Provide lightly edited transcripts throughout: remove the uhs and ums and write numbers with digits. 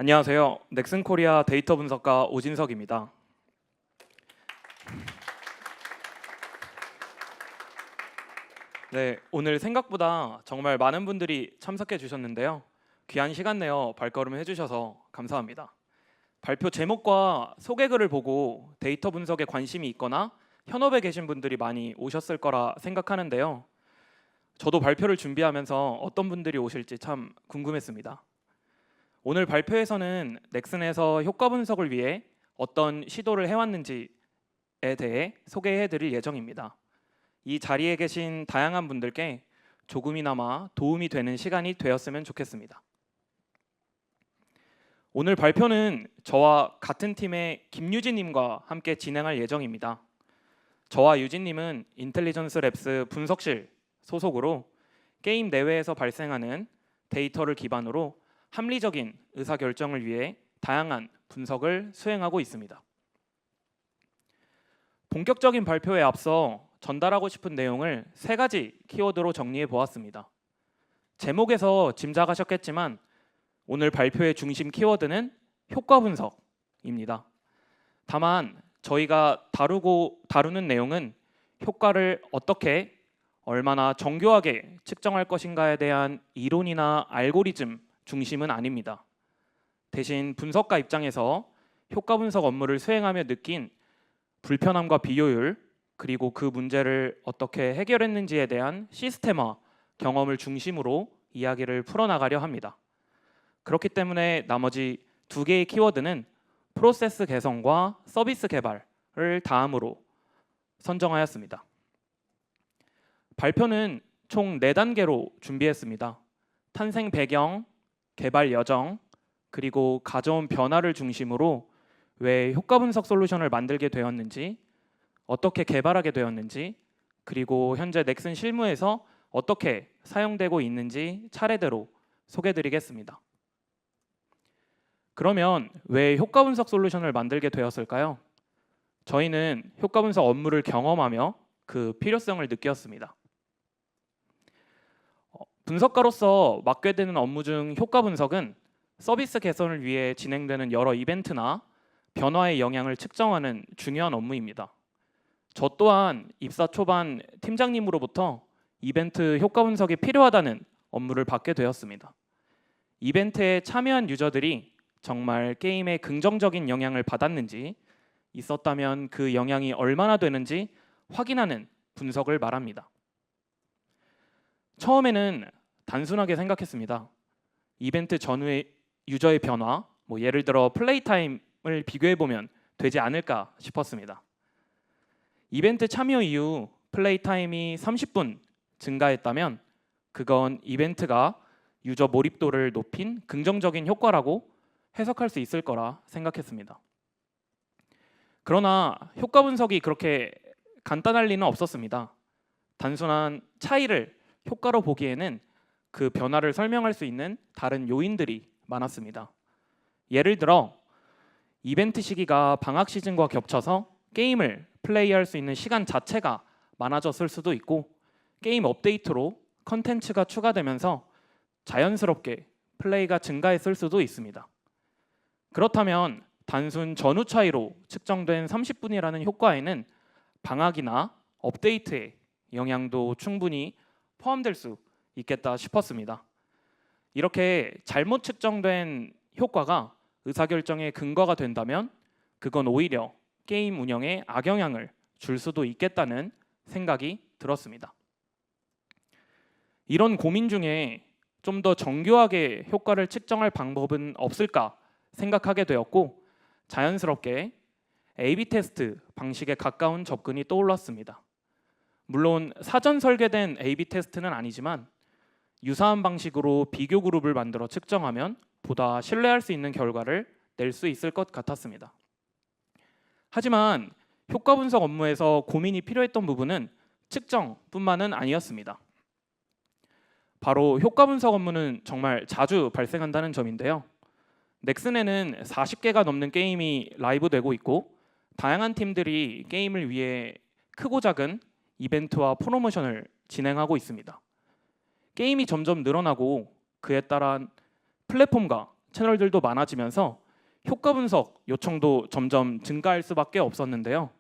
안녕하세요. 넥슨코리아 데이터 분석가 오진석입니다. 네, 오늘 생각보다 정말 많은 분들이 참석해 주셨는데요. 귀한 시간 내어 발걸음해 주셔서 감사합니다. 발표 제목과 소개글을 보고 데이터 분석에 관심이 있거나 현업에 계신 분들이 많이 오셨을 거라 생각하는데요. 저도 발표를 준비하면서 어떤 분들이 오실지 참 궁금했습니다. 오늘 발표에서는 넥슨에서 효과 분석을 위해 어떤 시도를 해왔는지에 대해 소개해 드릴 예정입니다. 이 자리에 계신 다양한 분들께 조금이나마 도움이 되는 시간이 되었으면 좋겠습니다. 오늘 발표는 저와 같은 팀의 김유진님과 함께 진행할 예정입니다. 저와 유진님은 인텔리전스 랩스 분석실 소속으로 게임 내외에서 발생하는 데이터를 기반으로 합리적인 의사결정을 위해 다양한 분석을 수행하고 있습니다. 본격적인 발표에 앞서 전달하고 싶은 내용을 3가지 키워드로 정리해 보았습니다. 제목에서 짐작하셨겠지만 오늘 발표의 중심 키워드는 효과 분석입니다. 다만 저희가 다루는 내용은 효과를 어떻게 얼마나 정교하게 측정할 것인가에 대한 이론이나 알고리즘 중심은 아닙니다. 대신 분석가 입장에서 효과 분석 업무를 수행하며 느낀 불편함과 비효율, 그리고 그 문제를 어떻게 해결했는지에 대한 시스템화 경험을 중심으로 이야기를 풀어나가려 합니다. 그렇기 때문에 나머지 2개의 키워드는 프로세스 개선과 서비스 개발을 다음으로 선정하였습니다. 발표는 총 4단계로 준비했습니다. 탄생 배경, 개발 여정, 그리고 가져온 변화를 중심으로 왜 효과 분석 솔루션을 만들게 되었는지, 어떻게 개발하게 되었는지, 그리고 현재 넥슨 실무에서 어떻게 사용되고 있는지 차례대로 소개드리겠습니다. 그러면 왜 효과 분석 솔루션을 만들게 되었을까요? 저희는 효과 분석 업무를 경험하며 그 필요성을 느꼈습니다. 분석가로서 맡게 되는 업무 중 효과 분석은 서비스 개선을 위해 진행되는 여러 이벤트나 변화의 영향을 측정하는 중요한 업무입니다. 저 또한 입사 초반 팀장님으로부터 이벤트 효과 분석이 필요하다는 업무를 받게 되었습니다. 이벤트에 참여한 유저들이 정말 게임에 긍정적인 영향을 받았는지, 있었다면 그 영향이 얼마나 되는지 확인하는 분석을 말합니다. 처음에는 단순하게 생각했습니다. 이벤트 전후의 유저의 변화, 예를 들어 플레이 타임을 비교해보면 되지 않을까 싶었습니다. 이벤트 참여 이후 플레이 타임이 30분 증가했다면 그건 이벤트가 유저 몰입도를 높인 긍정적인 효과라고 해석할 수 있을 거라 생각했습니다. 그러나 효과 분석이 그렇게 간단할 리는 없었습니다. 단순한 차이를 효과로 보기에는 그 변화를 설명할 수 있는 다른 요인들이 많았습니다. 예를 들어 이벤트 시기가 방학 시즌과 겹쳐서 게임을 플레이할 수 있는 시간 자체가 많아졌을 수도 있고, 게임 업데이트로 컨텐츠가 추가되면서 자연스럽게 플레이가 증가했을 수도 있습니다. 그렇다면 단순 전후 차이로 측정된 30분이라는 효과에는 방학이나 업데이트의 영향도 충분히 포함될 수 있겠다 싶었습니다. 이렇게 잘못 측정된 효과가 의사결정의 근거가 된다면 그건 오히려 게임 운영에 악영향을 줄 수도 있겠다는 생각이 들었습니다. 이런 고민 중에 좀 더 정교하게 효과를 측정할 방법은 없을까 생각하게 되었고, 자연스럽게 A/B 테스트 방식에 가까운 접근이 떠올랐습니다. 물론 사전 설계된 A/B 테스트는 아니지만 유사한 방식으로 비교 그룹을 만들어 측정하면 보다 신뢰할 수 있는 결과를 낼 수 있을 것 같았습니다. 하지만 효과 분석 업무에서 고민이 필요했던 부분은 측정뿐만은 아니었습니다. 바로 효과 분석 업무는 정말 자주 발생한다는 점인데요. 넥슨에는 40개가 넘는 게임이 라이브 되고 있고, 다양한 팀들이 게임을 위해 크고 작은 이벤트와 프로모션을 진행하고 있습니다. 게임이 점점 늘어나고 그에 따른 플랫폼과 채널들도 많아지면서 효과 분석 요청도 점점 증가할 수밖에 없었는데요.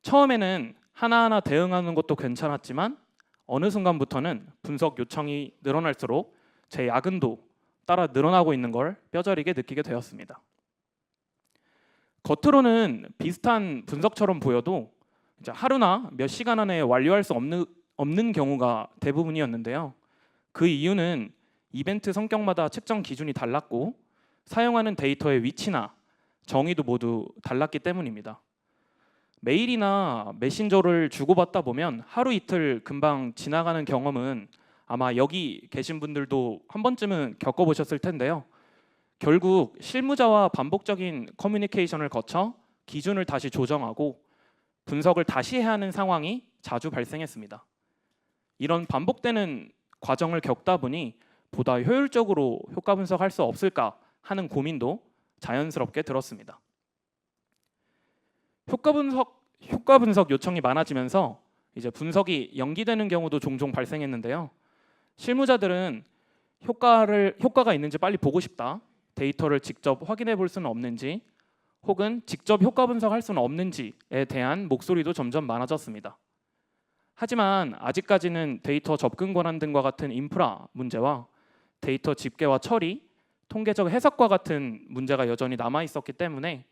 처음에는 하나하나 대응하는 것도 괜찮았지만 어느 순간부터는 분석 요청이 늘어날수록 제 야근도 따라 늘어나고 있는 걸 뼈저리게 느끼게 되었습니다. 겉으로는 비슷한 분석처럼 보여도 이제 하루나 몇 시간 안에 완료할 수 없는 경우가 대부분이었는데요. 그 이유는 이벤트 성격마다 측정 기준이 달랐고 사용하는 데이터의 위치나 정의도 모두 달랐기 때문입니다. 메일이나 메신저를 주고받다 보면 하루 이틀 금방 지나가는 경험은 아마 여기 계신 분들도 한 번쯤은 겪어보셨을 텐데요. 결국 실무자와 반복적인 커뮤니케이션을 거쳐 기준을 다시 조정하고 분석을 다시 해야 하는 상황이 자주 발생했습니다. 이런 반복되는 과정을 겪다 보니 보다 효율적으로 효과 분석할 수 없을까 하는 고민도 자연스럽게 들었습니다. 효과 분석 요청이 많아지면서 이제 분석이 연기되는 경우도 종종 발생했는데요. 실무자들은 효과가 있는지 빨리 보고 싶다, 데이터를 직접 확인해 볼 수는 없는지, 혹은 직접 효과 분석할 수는 없는지에 대한 목소리도 점점 많아졌습니다. 하지만 아직까지는 데이터 접근 권한 등과 같은 인프라 문제와 데이터 집계와 처리, 통계적 해석과 같은 문제가 여전히 남아 있었기 때문에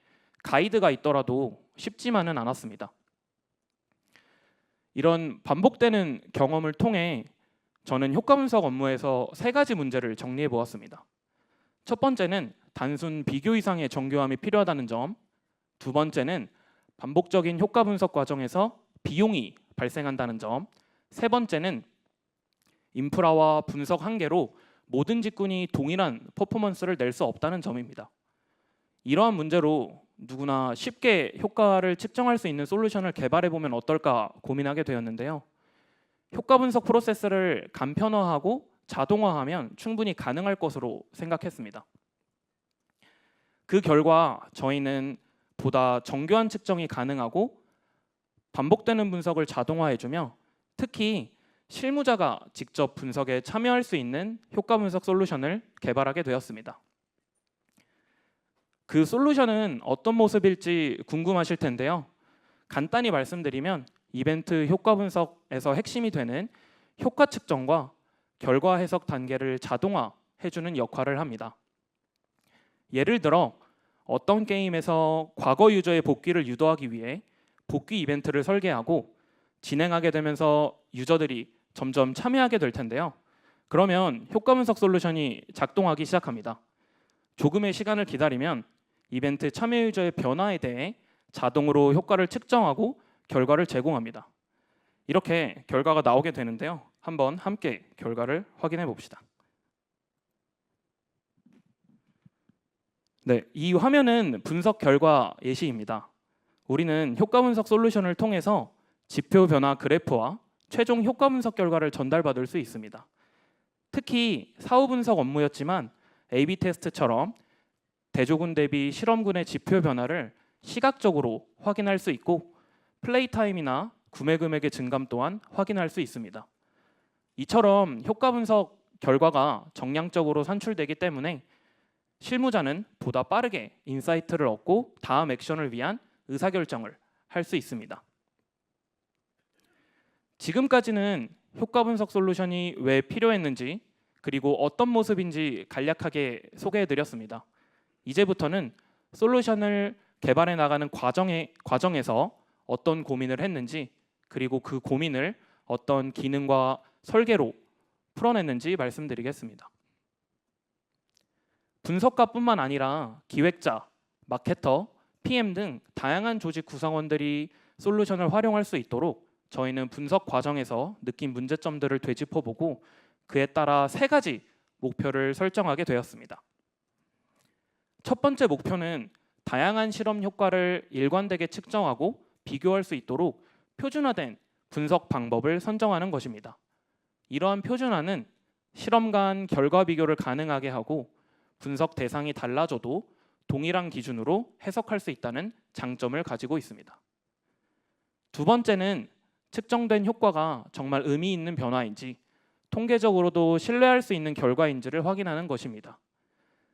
가이드가 있더라도 쉽지만은 않았습니다. 이런 반복되는 경험을 통해 저는 효과 분석 업무에서 3가지 문제를 정리해 보았습니다. 첫 번째는 단순 비교 이상의 정교함이 필요하다는 점, 두 번째는 반복적인 효과 분석 과정에서 비용이 발생한다는 점, 세 번째는 인프라와 분석 한계로 모든 직군이 동일한 퍼포먼스를 낼 수 없다는 점입니다. 이러한 문제로 누구나 쉽게 효과를 측정할 수 있는 솔루션을 개발해 보면 어떨까 고민하게 되었는데요. 효과 분석 프로세스를 간편화하고 자동화하면 충분히 가능할 것으로 생각했습니다. 그 결과 저희는 보다 정교한 측정이 가능하고 반복되는 분석을 자동화해주며 특히 실무자가 직접 분석에 참여할 수 있는 효과 분석 솔루션을 개발하게 되었습니다. 그 솔루션은 어떤 모습일지 궁금하실 텐데요. 간단히 말씀드리면 이벤트 효과 분석에서 핵심이 되는 효과 측정과 결과 해석 단계를 자동화해주는 역할을 합니다. 예를 들어 어떤 게임에서 과거 유저의 복귀를 유도하기 위해 복귀 이벤트를 설계하고 진행하게 되면서 유저들이 점점 참여하게 될 텐데요. 그러면 효과 분석 솔루션이 작동하기 시작합니다. 조금의 시간을 기다리면 이벤트 참여 유저의 변화에 대해 자동으로 효과를 측정하고 결과를 제공합니다. 이렇게 결과가 나오게 되는데요. 한번 함께 결과를 확인해 봅시다. 네, 이 화면은 분석 결과 예시입니다. 우리는 효과 분석 솔루션을 통해서 지표 변화 그래프와 최종 효과 분석 결과를 전달받을 수 있습니다. 특히 사후 분석 업무였지만 A/B 테스트처럼 대조군 대비 실험군의 지표 변화를 시각적으로 확인할 수 있고 플레이 타임이나 구매 금액의 증감 또한 확인할 수 있습니다. 이처럼 효과 분석 결과가 정량적으로 산출되기 때문에 실무자는 보다 빠르게 인사이트를 얻고 다음 액션을 위한 의사결정을 할 수 있습니다. 지금까지는 효과 분석 솔루션이 왜 필요했는지 그리고 어떤 모습인지 간략하게 소개해드렸습니다. 이제부터는 솔루션을 개발해 나가는 과정에서 어떤 고민을 했는지 그리고 그 고민을 어떤 기능과 설계로 풀어냈는지 말씀드리겠습니다. 분석가뿐만 아니라 기획자, 마케터, PM 등 다양한 조직 구성원들이 솔루션을 활용할 수 있도록 저희는 분석 과정에서 느낀 문제점들을 되짚어보고 그에 따라 3가지 목표를 설정하게 되었습니다. 첫 번째 목표는 다양한 실험 효과를 일관되게 측정하고 비교할 수 있도록 표준화된 분석 방법을 선정하는 것입니다. 이러한 표준화는 실험 간 결과 비교를 가능하게 하고 분석 대상이 달라져도 동일한 기준으로 해석할 수 있다는 장점을 가지고 있습니다. 두 번째는 측정된 효과가 정말 의미 있는 변화인지 통계적으로도 신뢰할 수 있는 결과인지를 확인하는 것입니다.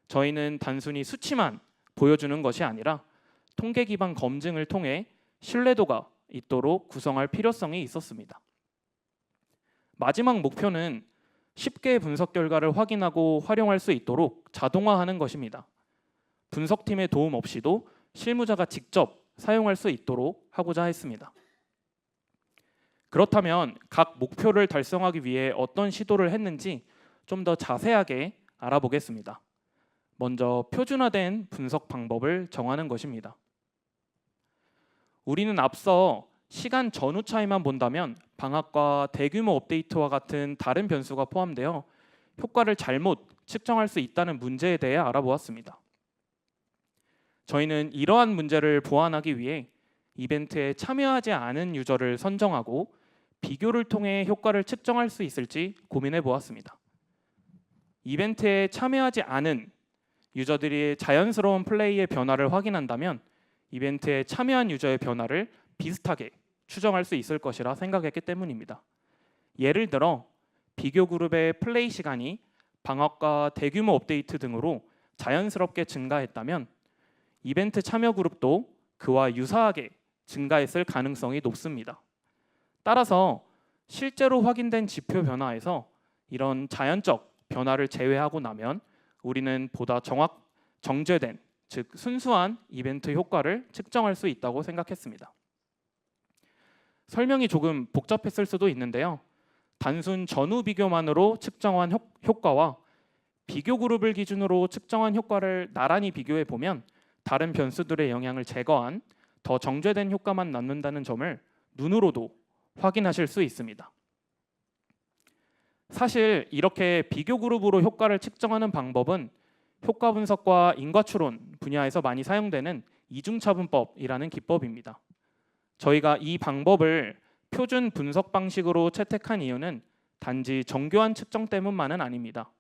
저희는 단순히 수치만 보여주는 것이 아니라 통계 기반 검증을 통해 신뢰도가 있도록 구성할 필요성이 있었습니다. 마지막 목표는 쉽게 분석 결과를 확인하고 활용할 수 있도록 자동화하는 것입니다. 분석팀의 도움 없이도 실무자가 직접 사용할 수 있도록 하고자 했습니다. 그렇다면 각 목표를 달성하기 위해 어떤 시도를 했는지 좀 더 자세하게 알아보겠습니다. 먼저 표준화된 분석 방법을 정하는 것입니다. 우리는 앞서 시간 전후 차이만 본다면 방학과 대규모 업데이트와 같은 다른 변수가 포함되어 효과를 잘못 측정할 수 있다는 문제에 대해 알아보았습니다. 저희는 이러한 문제를 보완하기 위해 이벤트에 참여하지 않은 유저를 선정하고 비교를 통해 효과를 측정할 수 있을지 고민해 보았습니다. 이벤트에 참여하지 않은 유저들이 자연스러운 플레이의 변화를 확인한다면 이벤트에 참여한 유저의 변화를 비슷하게 추정할 수 있을 것이라 생각했기 때문입니다. 예를 들어 비교 그룹의 플레이 시간이 방학과 대규모 업데이트 등으로 자연스럽게 증가했다면 이벤트 참여 그룹도 그와 유사하게 증가했을 가능성이 높습니다. 따라서 실제로 확인된 지표 변화에서 이런 자연적 변화를 제외하고 나면 우리는 보다 정제된, 즉 순수한 이벤트 효과를 측정할 수 있다고 생각했습니다. 설명이 조금 복잡했을 수도 있는데요. 단순 전후 비교만으로 측정한 효과와 비교 그룹을 기준으로 측정한 효과를 나란히 비교해 보면 다른 변수들의 영향을 제거한 더 정제된 효과만 남는다는 점을 눈으로도 확인하실 수 있습니다. 사실 이렇게 비교 그룹으로 효과를 측정하는 방법은 효과 분석과 인과추론 분야에서 많이 사용되는 이중차분법이라는 기법입니다. 저희가 이 방법을 표준 분석 방식으로 채택한 이유는 단지 정교한 측정 때문만은 아닙니다.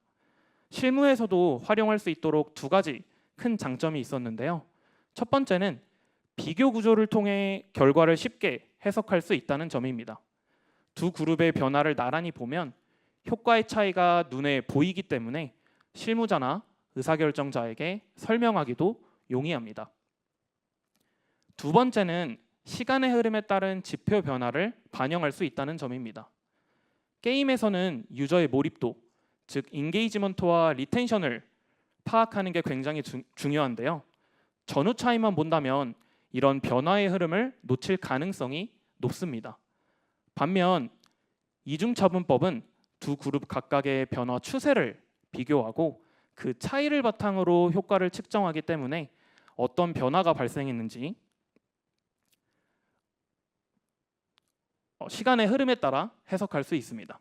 실무에서도 활용할 수 있도록 두 가지 큰 장점이 있었는데요. 첫 번째는 비교 구조를 통해 결과를 쉽게 해석할 수 있다는 점입니다. 두 그룹의 변화를 나란히 보면 효과의 차이가 눈에 보이기 때문에 실무자나 의사결정자에게 설명하기도 용이합니다. 두 번째는 시간의 흐름에 따른 지표 변화를 반영할 수 있다는 점입니다. 게임에서는 유저의 몰입도, 즉 인게이지먼트와 리텐션을 파악하는 게 굉장히 중요한데요. 전후 차이만 본다면 이런 변화의 흐름을 놓칠 가능성이 높습니다. 반면 이중차분법은 두 그룹 각각의 변화 추세를 비교하고 그 차이를 바탕으로 효과를 측정하기 때문에 어떤 변화가 발생했는지 시간의 흐름에 따라 해석할 수 있습니다.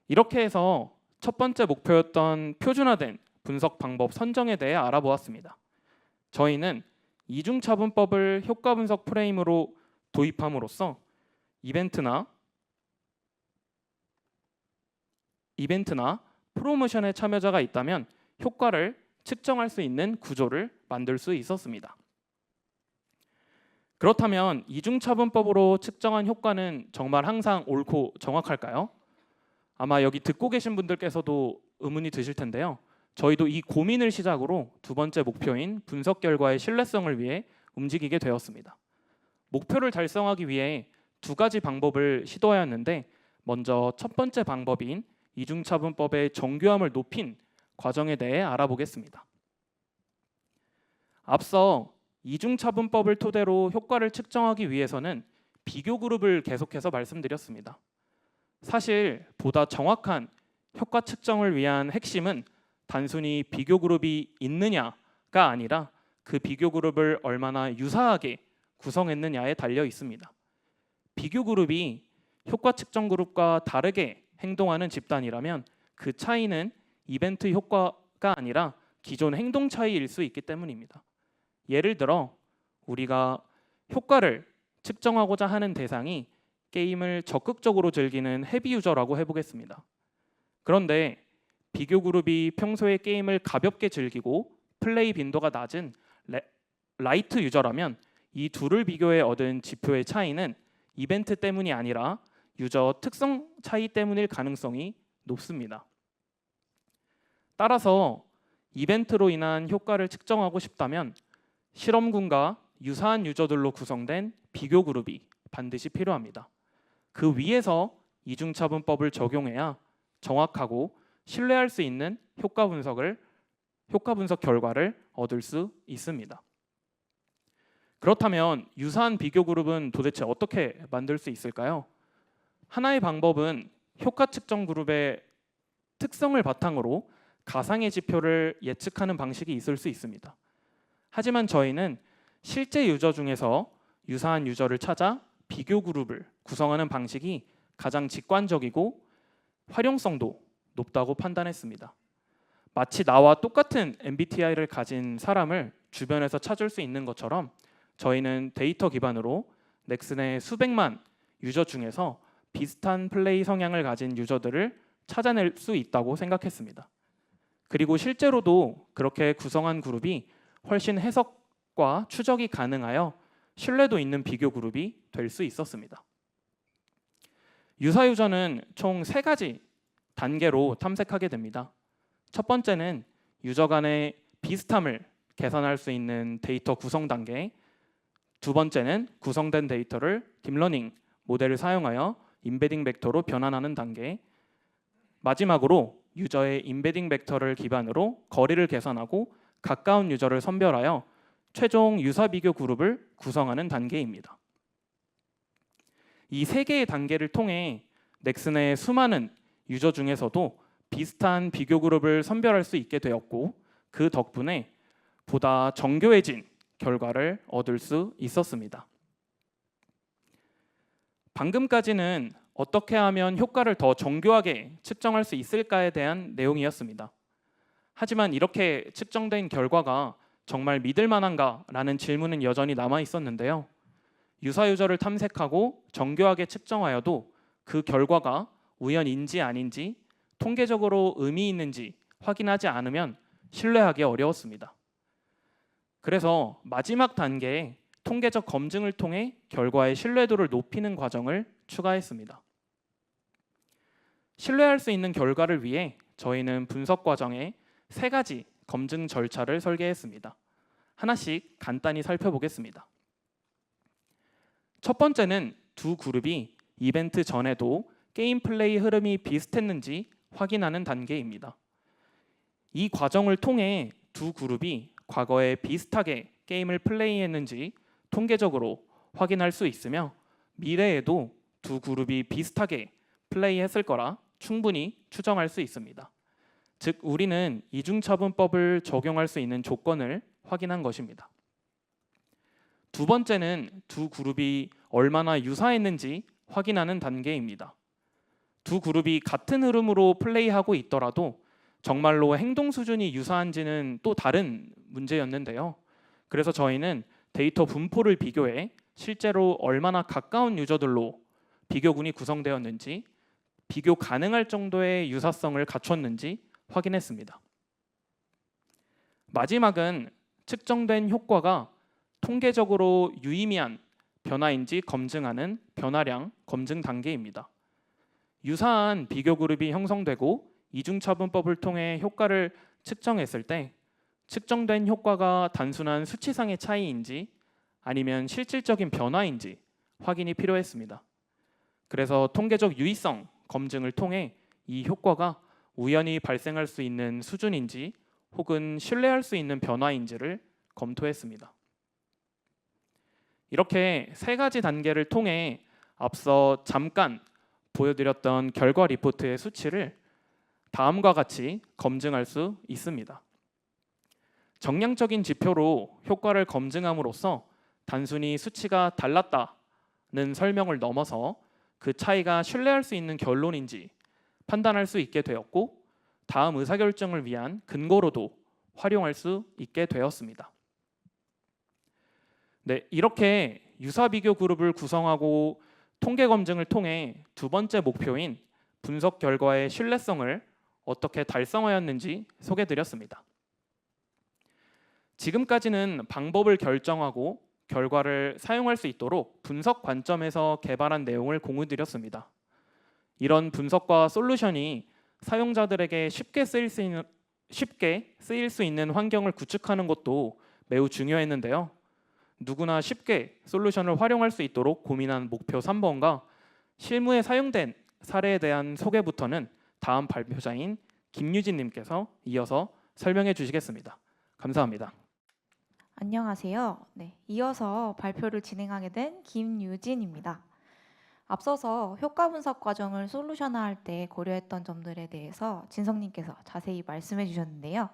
이렇게 해서 첫 번째 목표였던 표준화된 분석 방법 선정에 대해 알아보았습니다. 저희는 이중차분법을 효과 분석 프레임으로 도입함으로써 이벤트나 프로모션에 참여자가 있다면 효과를 측정할 수 있는 구조를 만들 수 있었습니다. 그렇다면 이중차분법으로 측정한 효과는 정말 항상 옳고 정확할까요? 아마 여기 듣고 계신 분들께서도 의문이 드실 텐데요. 저희도 이 고민을 시작으로 두 번째 목표인 분석 결과의 신뢰성을 위해 움직이게 되었습니다. 목표를 달성하기 위해 두 가지 방법을 시도하였는데 먼저 첫 번째 방법인 이중차분법의 정교함을 높인 과정에 대해 알아보겠습니다. 앞서 이중차분법을 토대로 효과를 측정하기 위해서는 비교 그룹을 계속해서 말씀드렸습니다. 사실 보다 정확한 효과 측정을 위한 핵심은 단순히 비교 그룹이 있느냐가 아니라 그 비교 그룹을 얼마나 유사하게 구성했느냐에 달려 있습니다. 비교 그룹이 효과 측정 그룹과 다르게 행동하는 집단이라면 그 차이는 이벤트 효과가 아니라 기존 행동 차이일 수 있기 때문입니다. 예를 들어 우리가 효과를 측정하고자 하는 대상이 게임을 적극적으로 즐기는 헤비 유저라고 해보겠습니다. 그런데 비교 그룹이 평소에 게임을 가볍게 즐기고 플레이 빈도가 낮은 라이트 유저라면 이 둘을 비교해 얻은 지표의 차이는 이벤트 때문이 아니라 유저 특성 차이 때문일 가능성이 높습니다. 따라서 이벤트로 인한 효과를 측정하고 싶다면 실험군과 유사한 유저들로 구성된 비교 그룹이 반드시 필요합니다. 그 위에서 이중차분법을 적용해야 정확하고 신뢰할 수 있는 효과 분석 결과를 얻을 수 있습니다. 그렇다면 유사한 비교 그룹은 도대체 어떻게 만들 수 있을까요? 하나의 방법은 효과 측정 그룹의 특성을 바탕으로 가상의 지표를 예측하는 방식이 있을 수 있습니다. 하지만 저희는 실제 유저 중에서 유사한 유저를 찾아 비교 그룹을 구성하는 방식이 가장 직관적이고 활용성도 높다고 판단했습니다. 마치 나와 똑같은 MBTI를 가진 사람을 주변에서 찾을 수 있는 것처럼 저희는 데이터 기반으로 넥슨의 수백만 유저 중에서 비슷한 플레이 성향을 가진 유저들을 찾아낼 수 있다고 생각했습니다. 그리고 실제로도 그렇게 구성한 그룹이 훨씬 해석과 추적이 가능하여 신뢰도 있는 비교 그룹이 될 수 있었습니다. 유사 유저는 총 3가지 단계로 탐색하게 됩니다. 첫 번째는 유저 간의 비슷함을 계산할 수 있는 데이터 구성 단계, 두 번째는 구성된 데이터를 딥러닝 모델을 사용하여 임베딩 벡터로 변환하는 단계, 마지막으로 유저의 임베딩 벡터를 기반으로 거리를 계산하고 가까운 유저를 선별하여 최종 유사 비교 그룹을 구성하는 단계입니다. 이 3개의 단계를 통해 넥슨의 수많은 유저 중에서도 비슷한 비교 그룹을 선별할 수 있게 되었고 그 덕분에 보다 정교해진 결과를 얻을 수 있었습니다. 방금까지는 어떻게 하면 효과를 더 정교하게 측정할 수 있을까에 대한 내용이었습니다. 하지만 이렇게 측정된 결과가 정말 믿을 만한가라는 질문은 여전히 남아 있었는데요. 유사 유저를 탐색하고 정교하게 측정하여도 그 결과가 우연인지 아닌지 통계적으로 의미 있는지 확인하지 않으면 신뢰하기 어려웠습니다. 그래서 마지막 단계에 통계적 검증을 통해 결과의 신뢰도를 높이는 과정을 추가했습니다. 신뢰할 수 있는 결과를 위해 저희는 분석 과정에 3가지 검증 절차를 설계했습니다. 하나씩 간단히 살펴보겠습니다. 첫 번째는 두 그룹이 이벤트 전에도 게임 플레이 흐름이 비슷했는지 확인하는 단계입니다. 이 과정을 통해 두 그룹이 과거에 비슷하게 게임을 플레이했는지 통계적으로 확인할 수 있으며 미래에도 두 그룹이 비슷하게 플레이했을 거라 충분히 추정할 수 있습니다. 즉 우리는 이중차분법을 적용할 수 있는 조건을 확인한 것입니다. 두 번째는 두 그룹이 얼마나 유사했는지 확인하는 단계입니다. 두 그룹이 같은 흐름으로 플레이하고 있더라도 정말로 행동 수준이 유사한지는 또 다른 문제였는데요. 그래서 저희는 데이터 분포를 비교해 실제로 얼마나 가까운 유저들로 비교군이 구성되었는지, 비교 가능할 정도의 유사성을 갖췄는지 확인했습니다. 마지막은 측정된 효과가 통계적으로 유의미한 변화인지 검증하는 변화량 검증 단계입니다. 유사한 비교 그룹이 형성되고 이중차분법을 통해 효과를 측정했을 때 측정된 효과가 단순한 수치상의 차이인지 아니면 실질적인 변화인지 확인이 필요했습니다. 그래서 통계적 유의성 검증을 통해 이 효과가 우연히 발생할 수 있는 수준인지 혹은 신뢰할 수 있는 변화인지를 검토했습니다. 이렇게 3가지 단계를 통해 앞서 잠깐 보여드렸던 결과 리포트의 수치를 다음과 같이 검증할 수 있습니다. 정량적인 지표로 효과를 검증함으로써 단순히 수치가 달랐다는 설명을 넘어서 그 차이가 신뢰할 수 있는 결론인지 판단할 수 있게 되었고 다음 의사결정을 위한 근거로도 활용할 수 있게 되었습니다. 네, 이렇게 유사 비교 그룹을 구성하고 통계 검증을 통해 두 번째 목표인 분석 결과의 신뢰성을 어떻게 달성하였는지 소개드렸습니다. 지금까지는 방법을 결정하고 결과를 사용할 수 있도록 분석 관점에서 개발한 내용을 공유드렸습니다. 이런 분석과 솔루션이 사용자들에게 쉽게 쓰일 수 있는 쉽게 쓰일 수 있는 환경을 구축하는 것도 매우 중요했는데요. 누구나 쉽게 솔루션을 활용할 수 있도록 고민한 목표 3번과 실무에 사용된 사례에 대한 소개부터는 다음 발표자인 김유진 님께서 이어서 설명해 주시겠습니다. 감사합니다. 안녕하세요. 네, 이어서 발표를 진행하게 된 김유진입니다. 앞서서 효과 분석 과정을 솔루션화할 때 고려했던 점들에 대해서 진성님께서 자세히 말씀해 주셨는데요.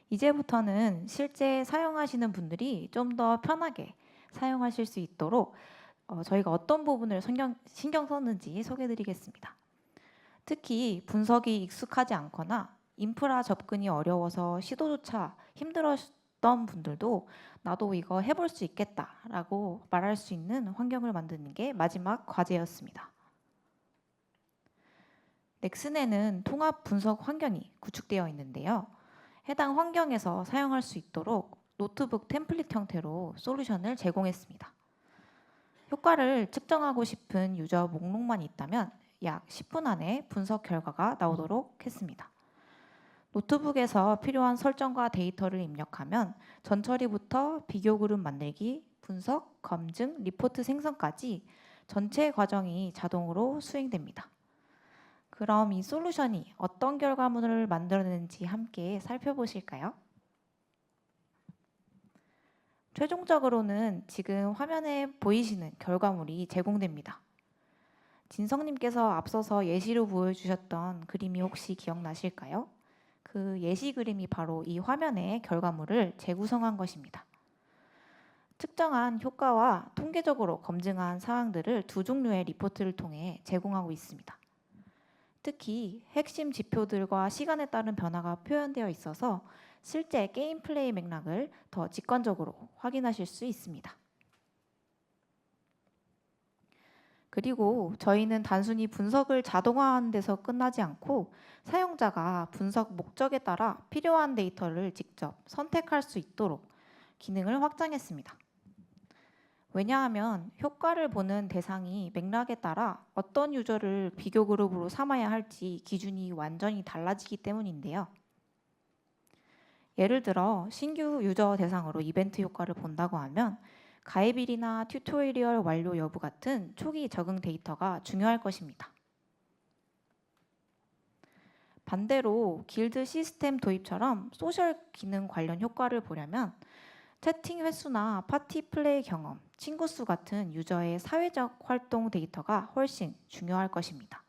이제부터는 실제 사용하시는 분들이 좀 더 편하게 사용하실 수 있도록 저희가 어떤 부분을 신경 썼는지 소개해 드리겠습니다. 특히 분석이 익숙하지 않거나 인프라 접근이 어려워서 시도조차 힘들었던 분들도 나도 이거 해볼 수 있겠다라고 말할 수 있는 환경을 만드는 게 마지막 과제였습니다. 넥슨에는 통합 분석 환경이 구축되어 있는데요. 해당 환경에서 사용할 수 있도록 노트북 템플릿 형태로 솔루션을 제공했습니다. 효과를 측정하고 싶은 유저 목록만 있다면 약 10분 안에 분석 결과가 나오도록 했습니다. 노트북에서 필요한 설정과 데이터를 입력하면 전처리부터 비교 그룹 만들기, 분석, 검증, 리포트 생성까지 전체 과정이 자동으로 수행됩니다. 그럼 이 솔루션이 어떤 결과물을 만들어내는지 함께 살펴보실까요? 최종적으로는 지금 화면에 보이시는 결과물이 제공됩니다. 진성님께서 앞서서 예시로 보여주셨던 그림이 혹시 기억나실까요? 그 예시 그림이 바로 이 화면의 결과물을 재구성한 것입니다. 측정한 효과와 통계적으로 검증한 사항들을 두 종류의 리포트를 통해 제공하고 있습니다. 특히 핵심 지표들과 시간에 따른 변화가 표현되어 있어서 실제 게임 플레이 맥락을 더 직관적으로 확인하실 수 있습니다. 그리고 저희는 단순히 분석을 자동화하는 데서 끝나지 않고 사용자가 분석 목적에 따라 필요한 데이터를 직접 선택할 수 있도록 기능을 확장했습니다. 왜냐하면 효과를 보는 대상이 맥락에 따라 어떤 유저를 비교 그룹으로 삼아야 할지 기준이 완전히 달라지기 때문인데요. 예를 들어 신규 유저 대상으로 이벤트 효과를 본다고 하면 가입일이나 튜토리얼 완료 여부 같은 초기 적응 데이터가 중요할 것입니다. 반대로 길드 시스템 도입처럼 소셜 기능 관련 효과를 보려면 채팅 횟수나 파티 플레이 경험, 친구 수 같은 유저의 사회적 활동 데이터가 훨씬 중요할 것입니다.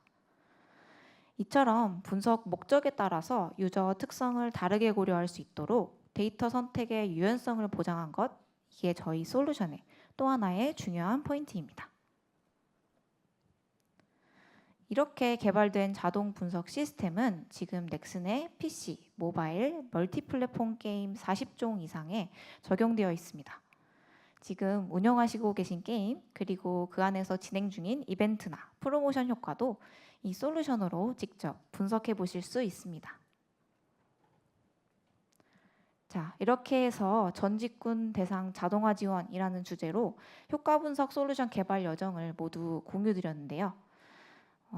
이처럼 분석 목적에 따라서 유저 특성을 다르게 고려할 수 있도록 데이터 선택의 유연성을 보장한 것, 이게 저희 솔루션의 또 하나의 중요한 포인트입니다. 이렇게 개발된 자동 분석 시스템은 지금 넥슨의 PC, 모바일, 멀티 플랫폼 게임 40종 이상에 적용되어 있습니다. 지금 운영하시고 계신 게임, 그리고 그 안에서 진행 중인 이벤트나 프로모션 효과도 이 솔루션으로 직접 분석해 보실 수 있습니다. 자, 이렇게 해서 전직군 대상 자동화 지원이라는 주제로 효과 분석 솔루션 개발 여정을 모두 공유드렸는데요.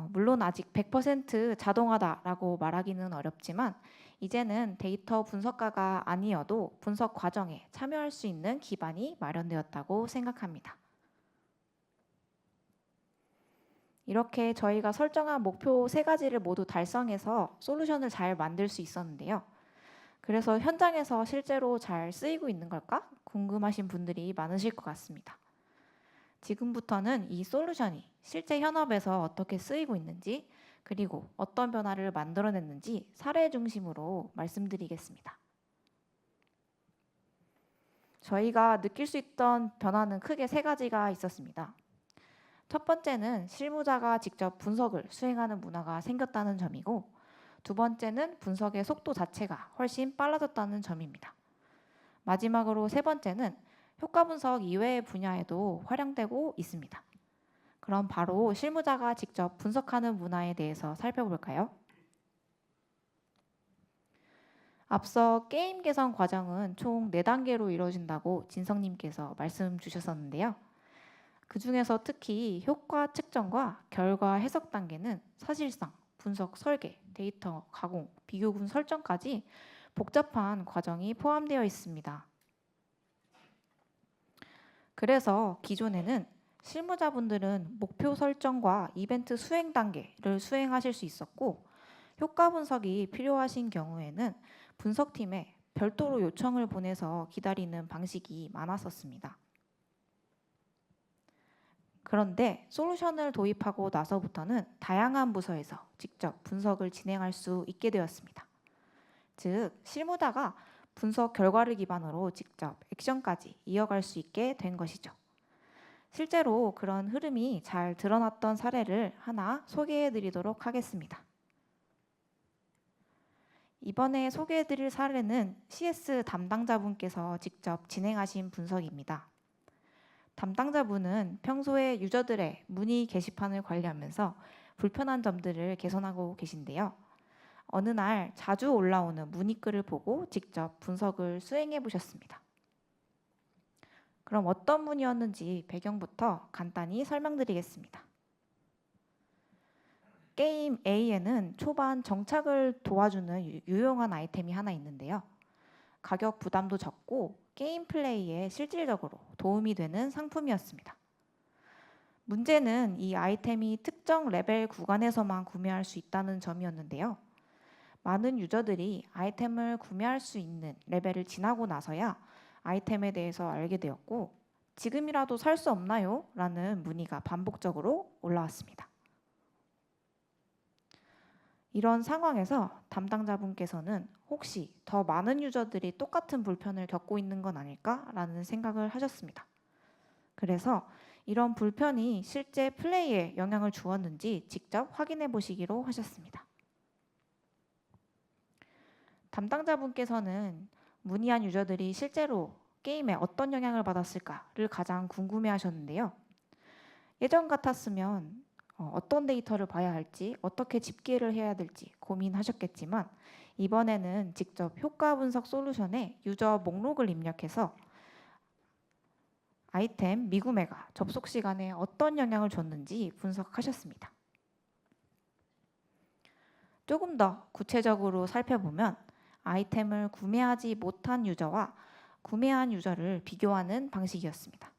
물론 아직 100% 자동화다라고 말하기는 어렵지만 이제는 데이터 분석가가 아니어도 분석 과정에 참여할 수 있는 기반이 마련되었다고 생각합니다. 이렇게 저희가 설정한 목표 3가지를 모두 달성해서 솔루션을 잘 만들 수 있었는데요. 그래서 현장에서 실제로 잘 쓰이고 있는 걸까? 궁금하신 분들이 많으실 것 같습니다. 지금부터는 이 솔루션이 실제 현업에서 어떻게 쓰이고 있는지, 그리고 어떤 변화를 만들어냈는지 사례 중심으로 말씀드리겠습니다. 저희가 느낄 수 있던 변화는 크게 3가지가 있었습니다. 첫 번째는 실무자가 직접 분석을 수행하는 문화가 생겼다는 점이고, 두 번째는 분석의 속도 자체가 훨씬 빨라졌다는 점입니다. 마지막으로 3번째는 효과 분석 이외의 분야에도 활용되고 있습니다. 그럼 바로 실무자가 직접 분석하는 문화에 대해서 살펴볼까요? 앞서 게임 개선 과정은 총 4단계로 이루어진다고 진성님께서 말씀 주셨었는데요. 그 중에서 특히 효과 측정과 결과 해석 단계는 사실상 분석 설계, 데이터 가공, 비교군 설정까지 복잡한 과정이 포함되어 있습니다. 그래서 기존에는 실무자분들은 목표 설정과 이벤트 수행 단계를 수행하실 수 있었고, 효과 분석이 필요하신 경우에는 분석팀에 별도로 요청을 보내서 기다리는 방식이 많았었습니다. 그런데 솔루션을 도입하고 나서부터는 다양한 부서에서 직접 분석을 진행할 수 있게 되었습니다. 즉, 실무자가 분석 결과를 기반으로 직접 액션까지 이어갈 수 있게 된 것이죠. 실제로 그런 흐름이 잘 드러났던 사례를 하나 소개해 드리도록 하겠습니다. 이번에 소개해 드릴 사례는 CS 담당자분께서 직접 진행하신 분석입니다. 담당자분은 평소에 유저들의 문의 게시판을 관리하면서 불편한 점들을 개선하고 계신데요. 어느 날 자주 올라오는 문의글을 보고 직접 분석을 수행해 보셨습니다. 그럼 어떤 문의였는지 배경부터 간단히 설명드리겠습니다. 게임 A에는 초반 정착을 도와주는 유용한 아이템이 하나 있는데요. 가격 부담도 적고 게임 플레이에 실질적으로 도움이 되는 상품이었습니다. 문제는 이 아이템이 특정 레벨 구간에서만 구매할 수 있다는 점이었는데요. 많은 유저들이 아이템을 구매할 수 있는 레벨을 지나고 나서야 아이템에 대해서 알게 되었고, 지금이라도 살 수 없나요? 라는 문의가 반복적으로 올라왔습니다. 이런 상황에서 담당자분께서는 혹시 더 많은 유저들이 똑같은 불편을 겪고 있는 건 아닐까라는 생각을 하셨습니다. 그래서 이런 불편이 실제 플레이에 영향을 주었는지 직접 확인해 보시기로 하셨습니다. 담당자분께서는 문의한 유저들이 실제로 게임에 어떤 영향을 받았을까를 가장 궁금해 하셨는데요. 예전 같았으면 어떤 데이터를 봐야 할지, 어떻게 집계를 해야 될지 고민하셨겠지만, 이번에는 직접 효과 분석 솔루션에 유저 목록을 입력해서 아이템 미구매가 접속 시간에 어떤 영향을 줬는지 분석하셨습니다. 조금 더 구체적으로 살펴보면 아이템을 구매하지 못한 유저와 구매한 유저를 비교하는 방식이었습니다.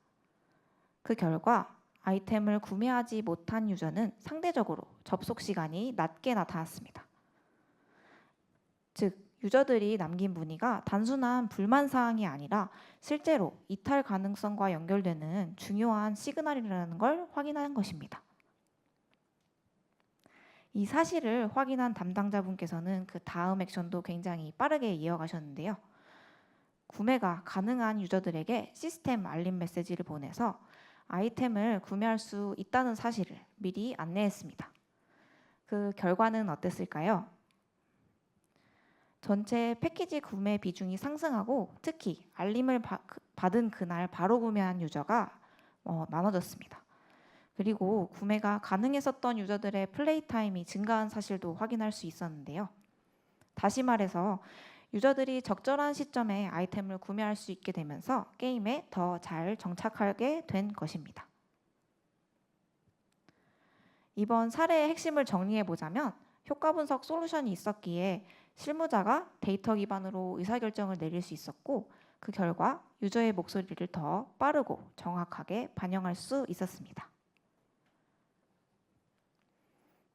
그 결과 아이템을 구매하지 못한 유저는 상대적으로 접속 시간이 낮게 나타났습니다. 즉, 유저들이 남긴 문의가 단순한 불만 사항이 아니라 실제로 이탈 가능성과 연결되는 중요한 시그널이라는 걸 확인한 것입니다. 이 사실을 확인한 담당자분께서는 그 다음 액션도 굉장히 빠르게 이어가셨는데요. 구매가 가능한 유저들에게 시스템 알림 메시지를 보내서 아이템을 구매할 수 있다는 사실을 미리 안내했습니다. 그 결과는 어땠을까요? 전체 패키지 구매 비중이 상승하고 특히 알림을 받은 그날 바로 구매한 유저가 많아졌습니다. 그리고 구매가 가능했었던 유저들의 플레이 타임이 증가한 사실도 확인할 수 있었는데요. 다시 말해서 유저들이 적절한 시점에 아이템을 구매할 수 있게 되면서 게임에 더 잘 정착하게 된 것입니다. 이번 사례의 핵심을 정리해 보자면 효과 분석 솔루션이 있었기에 실무자가 데이터 기반으로 의사결정을 내릴 수 있었고, 그 결과 유저의 목소리를 더 빠르고 정확하게 반영할 수 있었습니다.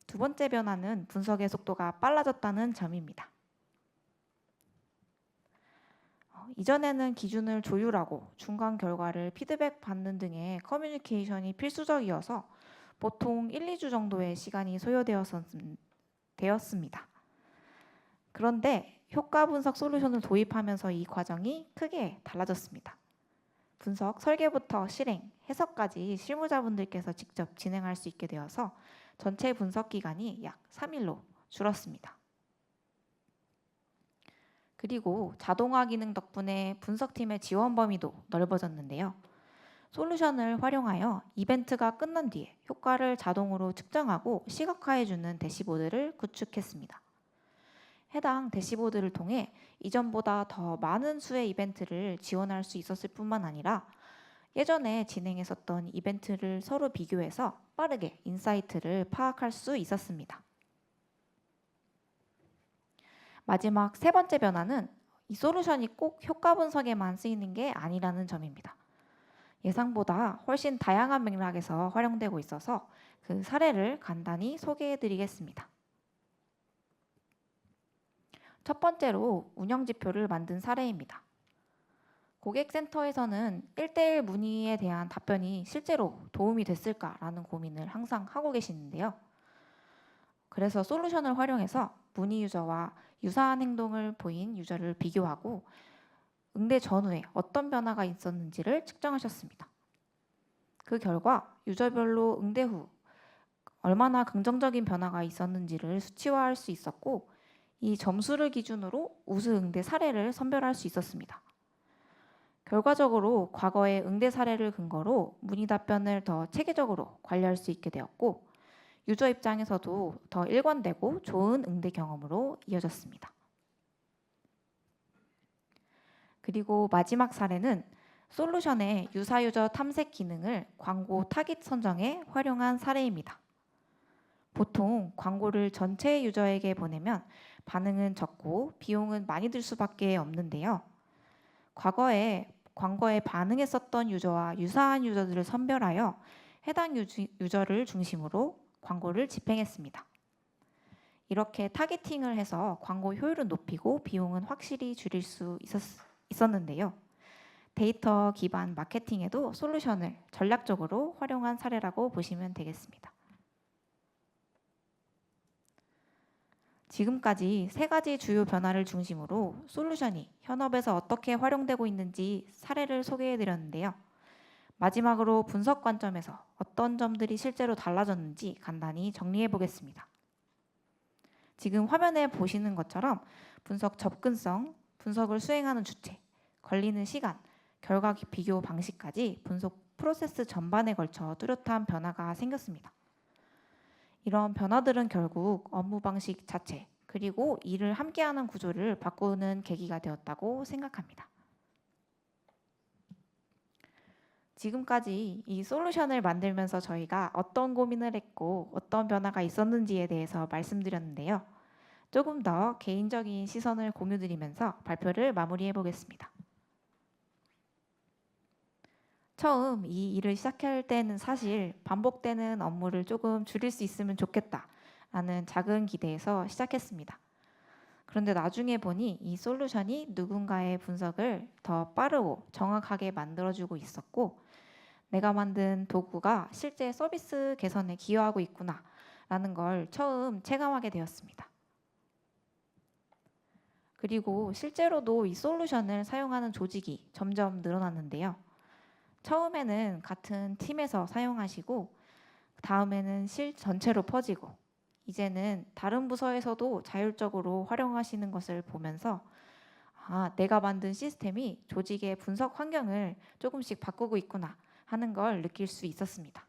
두 번째 변화는 분석의 속도가 빨라졌다는 점입니다. 이전에는 기준을 조율하고 중간 결과를 피드백 받는 등의 커뮤니케이션이 필수적이어서 보통 1, 2주 정도의 시간이 소요되었습니다. 그런데 효과 분석 솔루션을 도입하면서 이 과정이 크게 달라졌습니다. 분석 설계부터 실행, 해석까지 실무자분들께서 직접 진행할 수 있게 되어서 전체 분석 기간이 약 3일로 줄었습니다. 그리고 자동화 기능 덕분에 분석팀의 지원 범위도 넓어졌는데요. 솔루션을 활용하여 이벤트가 끝난 뒤에 효과를 자동으로 측정하고 시각화해주는 대시보드를 구축했습니다. 해당 대시보드를 통해 이전보다 더 많은 수의 이벤트를 지원할 수 있었을 뿐만 아니라 예전에 진행했었던 이벤트를 서로 비교해서 빠르게 인사이트를 파악할 수 있었습니다. 마지막 세 번째 변화는 이 솔루션이 꼭 효과 분석에만 쓰이는 게 아니라는 점입니다. 예상보다 훨씬 다양한 맥락에서 활용되고 있어서 그 사례를 간단히 소개해 드리겠습니다. 첫 번째로 운영 지표를 만든 사례입니다. 고객센터에서는 1대1 문의에 대한 답변이 실제로 도움이 됐을까라는 고민을 항상 하고 계시는데요. 그래서 솔루션을 활용해서 문의 유저와 유사한 행동을 보인 유저를 비교하고 응대 전후에 어떤 변화가 있었는지를 측정하셨습니다. 그 결과 유저별로 응대 후 얼마나 긍정적인 변화가 있었는지를 수치화할 수 있었고, 이 점수를 기준으로 우수 응대 사례를 선별할 수 있었습니다. 결과적으로 과거의 응대 사례를 근거로 문의 답변을 더 체계적으로 관리할 수 있게 되었고, 유저 입장에서도 더 일관되고 좋은 응대 경험으로 이어졌습니다. 그리고 마지막 사례는 솔루션의 유사 유저 탐색 기능을 광고 타깃 선정에 활용한 사례입니다. 보통 광고를 전체 유저에게 보내면 반응은 적고 비용은 많이 들 수밖에 없는데요. 과거에 광고에 반응했었던 유저와 유사한 유저들을 선별하여 해당 유저를 중심으로 광고를 집행했습니다. 이렇게 타겟팅을 해서 광고 효율은 높이고 비용은 확실히 줄일 수 있었는데요. 데이터 기반 마케팅에도 솔루션을 전략적으로 활용한 사례라고 보시면 되겠습니다. 지금까지 세 가지 주요 변화를 중심으로 솔루션이 현업에서 어떻게 활용되고 있는지 사례를 소개해 드렸는데요. 마지막으로 분석 관점에서 어떤 점들이 실제로 달라졌는지 간단히 정리해 보겠습니다. 지금 화면에 보시는 것처럼 분석 접근성, 분석을 수행하는 주체, 걸리는 시간, 결과 비교 방식까지 분석 프로세스 전반에 걸쳐 뚜렷한 변화가 생겼습니다. 이런 변화들은 결국 업무 방식 자체, 그리고 일을 함께하는 구조를 바꾸는 계기가 되었다고 생각합니다. 지금까지 이 솔루션을 만들면서 저희가 어떤 고민을 했고 어떤 변화가 있었는지에 대해서 말씀드렸는데요. 조금 더 개인적인 시선을 공유드리면서 발표를 마무리해 보겠습니다. 처음 이 일을 시작할 때는 사실 반복되는 업무를 조금 줄일 수 있으면 좋겠다라는 작은 기대에서 시작했습니다. 그런데 나중에 보니 이 솔루션이 누군가의 분석을 더 빠르고 정확하게 만들어주고 있었고, 내가 만든 도구가 실제 서비스 개선에 기여하고 있구나라는 걸 처음 체감하게 되었습니다. 그리고 실제로도 이 솔루션을 사용하는 조직이 점점 늘어났는데요. 처음에는 같은 팀에서 사용하시고 다음에는 실 전체로 퍼지고 이제는 다른 부서에서도 자율적으로 활용하시는 것을 보면서 내가 만든 시스템이 조직의 분석 환경을 조금씩 바꾸고 있구나 하는 걸 느낄 수 있었습니다.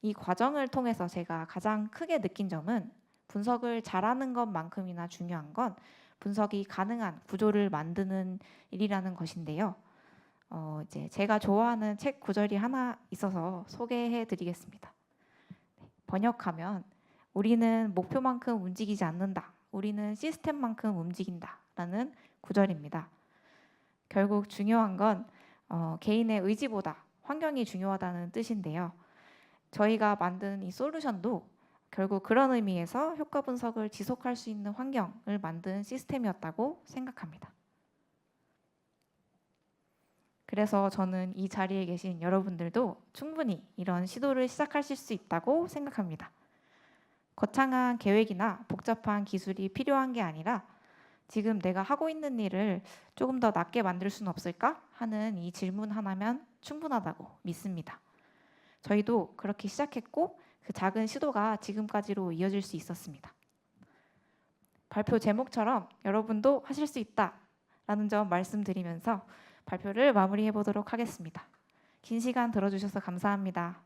이 과정을 통해서 제가 가장 크게 느낀 점은 분석을 잘하는 것만큼이나 중요한 건 분석이 가능한 구조를 만드는 일이라는 것인데요. 이제 제가 좋아하는 책 구절이 하나 있어서 소개해 드리겠습니다. 번역하면 우리는 목표만큼 움직이지 않는다. 우리는 시스템만큼 움직인다. 라는 구절입니다. 결국 중요한 건 개인의 의지보다 환경이 중요하다는 뜻인데요. 저희가 만든 이 솔루션도 결국 그런 의미에서 효과 분석을 지속할 수 있는 환경을 만든 시스템이었다고 생각합니다. 그래서 저는 이 자리에 계신 여러분들도 충분히 이런 시도를 시작하실 수 있다고 생각합니다. 거창한 계획이나 복잡한 기술이 필요한 게 아니라 지금 내가 하고 있는 일을 조금 더 낫게 만들 수는 없을까 하는 이 질문 하나면 충분하다고 믿습니다. 저희도 그렇게 시작했고 그 작은 시도가 지금까지로 이어질 수 있었습니다. 발표 제목처럼 여러분도 하실 수 있다라는 점 말씀드리면서 발표를 마무리해 보도록 하겠습니다. 긴 시간 들어주셔서 감사합니다.